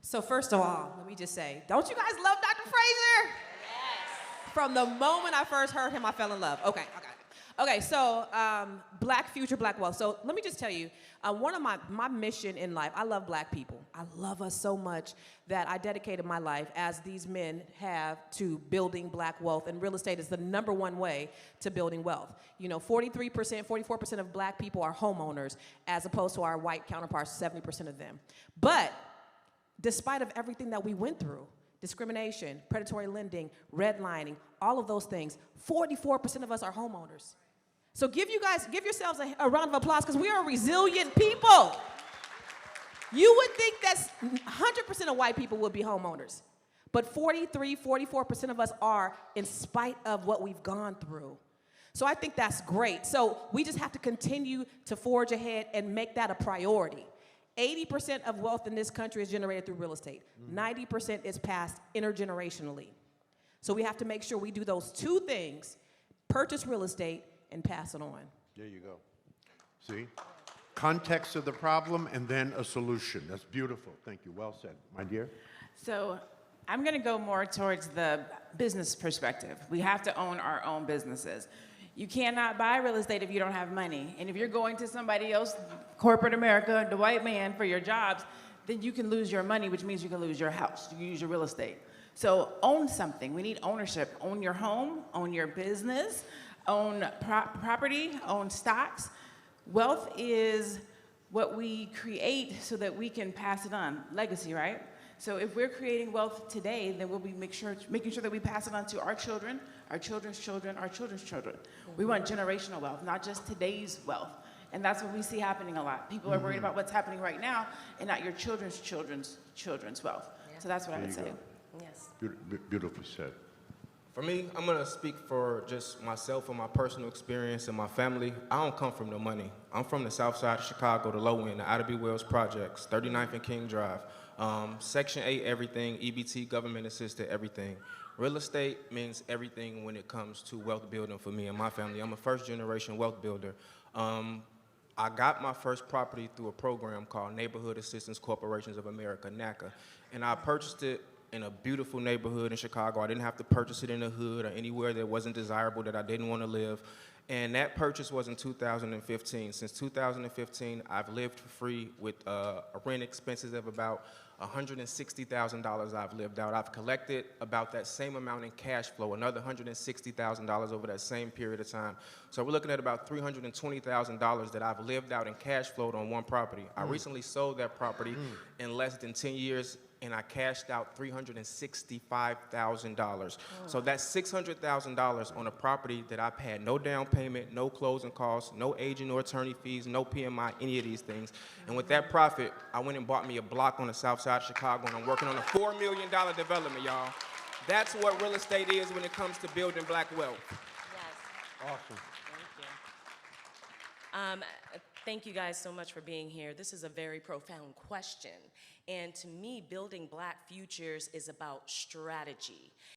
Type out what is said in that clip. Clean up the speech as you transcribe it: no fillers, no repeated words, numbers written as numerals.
So first of all, let me just say, don't you guys love Dr. Frazier? Yes. From the moment I first heard him, I fell in love. Okay. Okay, so Black Future, Black Wealth. So let me just tell you, one of my mission in life, I love black people. I love us so much that I dedicated my life, as these men have, to building black wealth. And real estate is the #1 way to building wealth. You know, 43%, 44% of black people are homeowners, as opposed to our white counterparts, 70% of them. But despite of everything that we went through, discrimination, predatory lending, redlining, all of those things, 44% of us are homeowners. So give yourselves a round of applause, because we are resilient people. You would think that 100% of white people would be homeowners, but 43, 44% of us are, in spite of what we've gone through. So I think that's great. So we just have to continue to forge ahead and make that a priority. 80% of wealth in this country is generated through real estate. 90% is passed intergenerationally. So we have to make sure we do those two things: purchase real estate and pass it on. There you go. See? Context of the problem and then a solution. That's beautiful. Thank you. Well said. My dear? So I'm going to go more towards the business perspective. We have to own our own businesses. You cannot buy real estate if you don't have money. And if you're going to somebody else, corporate America, the white man, for your jobs, then you can lose your money, which means you can lose your house. You can lose your real estate. So own something. We need ownership. Own your home, own your business, own property, own stocks. Wealth is what we create so that we can pass it on. Legacy, right? So if we're creating wealth today, then we'll be making sure that we pass it on to our children, our children's children, our children's children. We want generational wealth, not just today's wealth. And that's what we see happening a lot. People are worried about what's happening right now and not your children's children's wealth. Yeah. So that's what I would say. Yes. Beautifully said. For me, I'm gonna speak for just myself and my personal experience and my family. I don't come from no money. I'm from the south side of Chicago, the low end, the Ida B. Wells Projects, 39th and King Drive. Section 8, everything, EBT, government assisted, everything. Real estate means everything when it comes to wealth building for me and my family. I'm a first generation wealth builder. I got my first property through a program called Neighborhood Assistance Corporations of America, NACA, and I purchased it in a beautiful neighborhood in Chicago. I didn't have to purchase it in the hood or anywhere that wasn't desirable, that I didn't want to live. And that purchase was in 2015. Since 2015, I've lived for free with rent expenses of about $160,000 I've lived out. I've collected about that same amount in cash flow, another $160,000 over that same period of time. So we're looking at about $320,000 that I've lived out in cash flowed on one property. I recently sold that property in less than 10 years, and I cashed out $365,000. So that's $600,000 on a property that I've had no down payment, no closing costs, no agent or attorney fees, no PMI, any of these things. And with that profit, I went and bought me a block on the south side of Chicago, and I'm working on a $4 million development, y'all. That's what real estate is when it comes to building black wealth. Yes. Awesome. Thank you. Thank you guys so much for being here. This is a very profound question. And to me, building black futures is about strategy.